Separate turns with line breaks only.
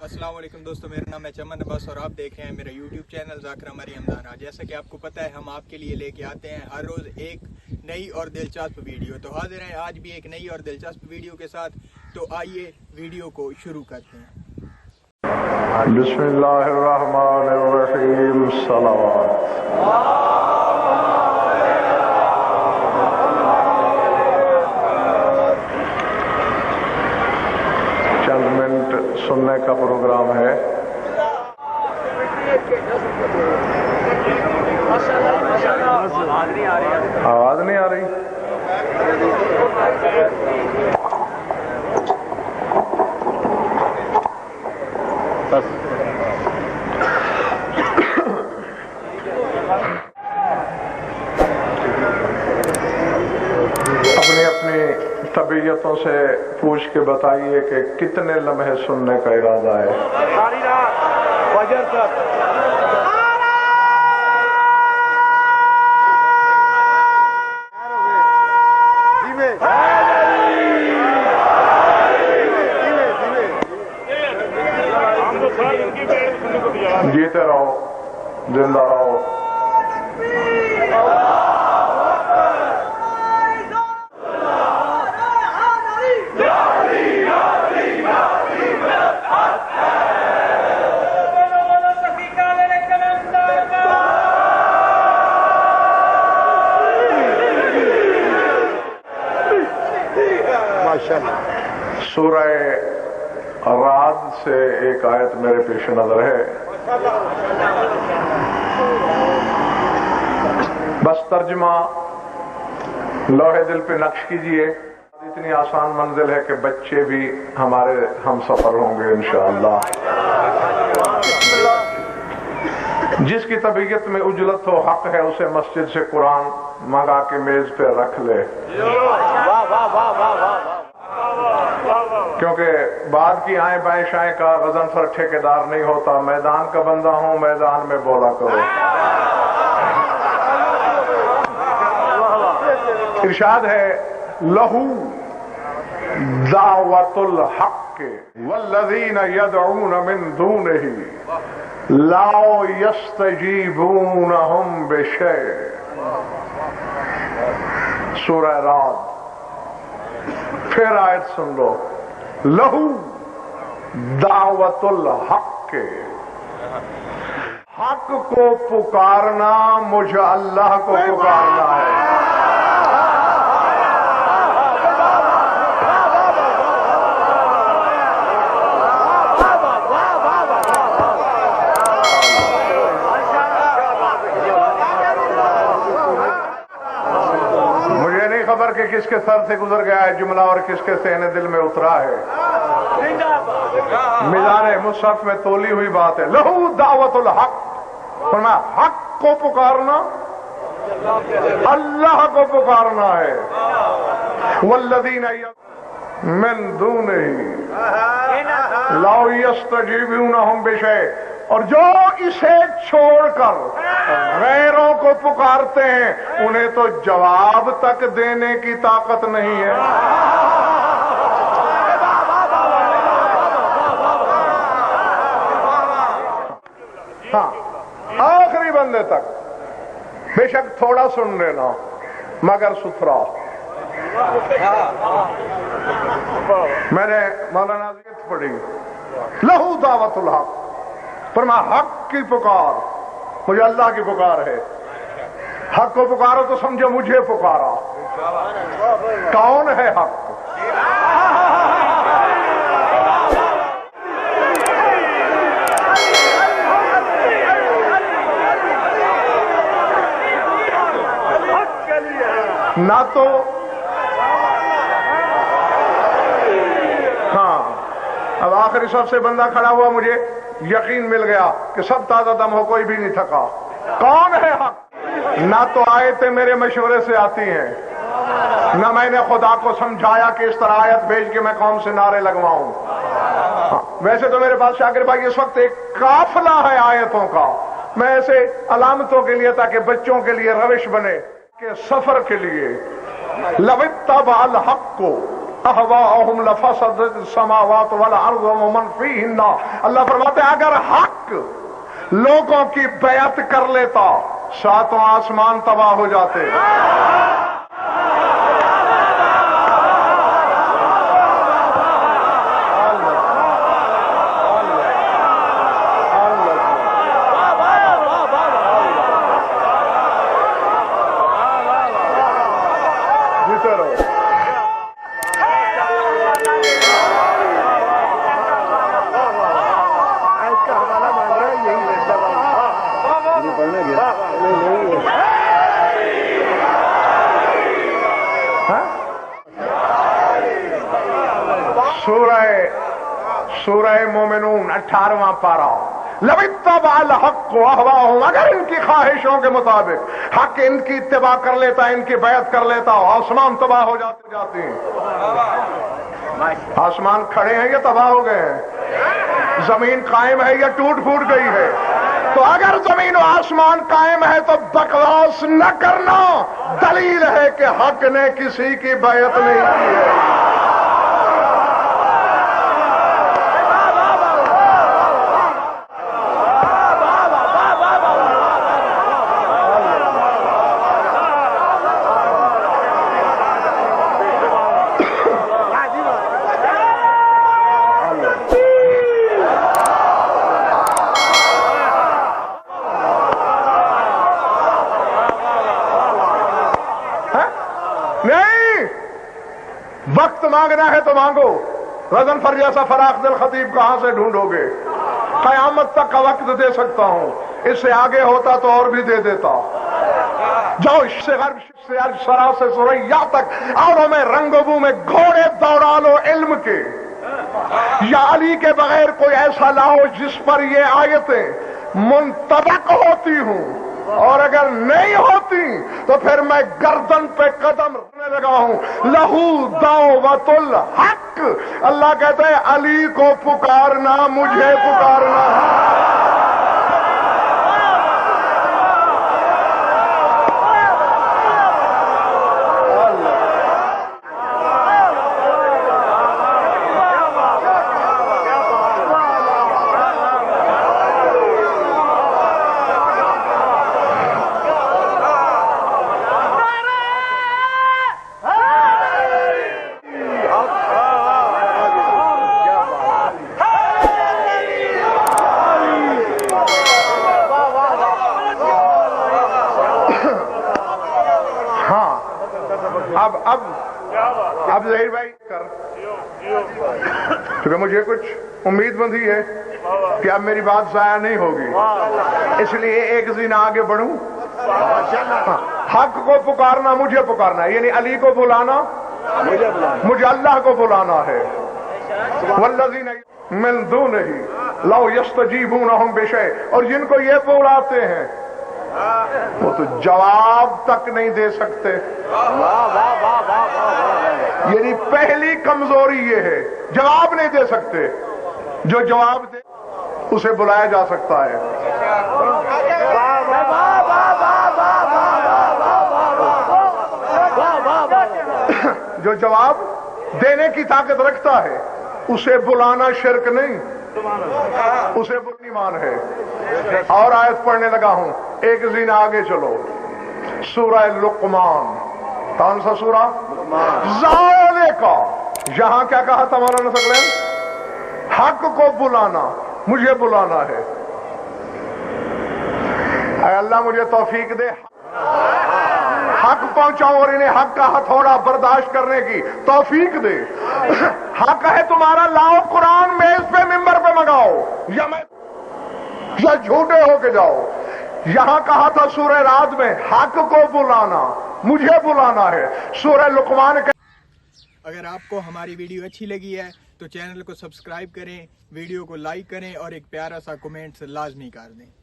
अस्सलाम वालेकुम दोस्तों, मेरा नाम है चमन अब्बास और आप देख रहे हैं मेरा यूट्यूब चैनल ज़ाकिर मरियम दाना। जैसा कि आपको पता है हम आपके लिए लेके आते हैं हर रोज़ एक नई और दिलचस्प वीडियो। तो हाजिर हैं आज भी एक नई और दिलचस्प वीडियो के साथ। तो आइए वीडियो को शुरू करते हैं।
बिस्मिल्लाहिर्रहमानिर्रहीम। सलावत। चंद मिनट सुनने का प्रोग्राम है। आवाज नहीं आ रही। अपनी अपनी तबीयतों से पूछ के बताइए कि कितने लम्हे सुनने का इरादा है। जीते रहो, जिंदा रहो। सूरह राद से एक आयत मेरे पेश नजर है, बस तर्जमा लोहे दिल पे नक्श कीजिए। इतनी आसान मंजिल है कि बच्चे भी हमारे हम सफर होंगे इंशाअल्लाह। जिसकी तबीयत में उजलत हो हक है उसे मस्जिद से कुरान मंगा के मेज पे रख ले, क्योंकि बाद की आए बाएं शाएं का गजनफर ठेकेदार नहीं होता। मैदान का बंदा हूं, मैदान में बोला करो। इरशाद है लहू दावतुल हक़ वल्लज़ीना यदऊन मिन दूनिही ला यस्तजीबूनहुम बिशै। सूरह राद। फिर आयत सुन लो, लहू दावतुल हक़, हक को पुकारना मुझे अल्लाह को पुकारना है। मुझे नहीं खबर कि किसके सर से गुजर गया है जुमला और किसके सहने दिल में उतरा है। मिजाने मुसहफ में तोली हुई बात है। लहू दावतुल हक़, फरमाया हक को पुकारना अल्लाह को पुकारना है। वल्लज़ीना मिन दूनिही ला यस्तजीबूनहुम बिशै, और जो इसे छोड़कर गैरों को पुकारते हैं उन्हें तो जवाब तक देने की ताकत नहीं है। हाँ, आखिरी बंदे तक बेशक थोड़ा सुन लेना मगर सुथरा। मैंने मौलाना ज़ियत पढ़ी, लहू दावतुल हक़, पर मैं हक की पुकार, मुझे अल्लाह की पुकार है। हक को पुकारो तो समझो मुझे पुकारा। कौन है हक? ना तो हाँ, अब आखिरी सबसे बंदा खड़ा हुआ, मुझे यकीन मिल गया कि सब ताजा दम हो, कोई भी नहीं थका। कौन है हक? ना तो आयतें मेरे मशवरे से आती हैं, ना मैंने खुदा को समझाया कि इस तरह आयत भेज के मैं कौम से नारे लगवाऊं। वैसे तो मेरे पास शाकिर भाई इस वक्त एक काफिला है आयतों का, मैं ऐसे अलामतों के लिए ताकि बच्चों के लिए रविश बने के सफर के लिए लवित्तबाल हक को अहवाहुम लफसदत समावात वल अर्ज़ व मन फीहिन्ना। अल्लाह फरमाते हैं अगर हक लोगों की बैत कर लेता सातों आसमान तबाह हो जाते। सूरह मोमिनून 18वां पारा। लबित्तबाल हक़ अहवाहुम, अगर इनकी ख्वाहिशों के मुताबिक हक इनकी इत्तिबा कर लेता, इनकी बैत कर लेता, आसमान तबाह हो जाते हैं। आसमान खड़े हैं या तबाह हो गए हैं? जमीन कायम है या टूट फूट गई है? तो अगर जमीन और आसमान कायम है तो बकवास न करना, दलील है कि हक ने किसी की बैत नहीं की है। नहीं, वक्त मांगना है तो मांगो। रजन फर जैसा फराख दिल खतीब कहां से ढूंढोगे? कयामत तक का वक्त दे सकता हूं, इससे आगे होता तो और भी दे देता। जाओ इससे सरा से सुरैया तक और में रंगबू में घोड़े दौड़ा लो इल्म के, या अली के बगैर कोई ऐसा लाओ जिस पर ये आयतें मुंतबक होती हूं, और अगर नहीं होती तो फिर मैं गर्दन पे कदम रखने लगा हूं। लहू दावतुल हक। अल्लाह कहते हैं अली को पुकारना, मुझे पुकारना। अब जहीर भाई कर, क्योंकि मुझे कुछ उम्मीद बंधी है कि अब मेरी बात जाया नहीं होगी, इसलिए एक जीना आगे बढ़ूं। हक को पुकारना, मुझे पुकारना, यानी अली को बुलाना, मुझे अल्लाह को बुलाना है। वल्लज़ीना मिन दूनिही लौ यस्तजीबूनहुम बिशै, और जिनको ये बुलाते हैं वो तो जवाब तक नहीं दे सकते। यानी पहली कमजोरी ये है, जवाब नहीं दे सकते। जो जवाब दे उसे बुलाया जा सकता है। जो जवाब देने की ताकत रखता है उसे बुलाना शिर्क नहीं, उसे ईमान है। और आयत पढ़ने लगा हूं, एक जीना आगे चलो। सूरह लुकमान, कौन सा सूरा? ज़ाले का। यहां क्या कहा था मौलाना सकलैन? हक को बुलाना, मुझे बुलाना है। अल्लाह मुझे तौफीक दे, हक पहुंचाऊं और इन्हें हक का हथौड़ा बर्दाश्त करने की तौफीक दे। हक है तुम्हारा, लाओ कुरान मेज पे मिंबर पे मंगाओ, या झूठे होके जाओ। यहां कहा था सूरह रात में हक को बुलाना, मुझे बुलाना है। सूरह लुकमान के।
अगर आपको हमारी वीडियो अच्छी लगी है तो चैनल को सब्सक्राइब करें, वीडियो को लाइक करें और एक प्यारा सा कमेंट लाजमी कर दें।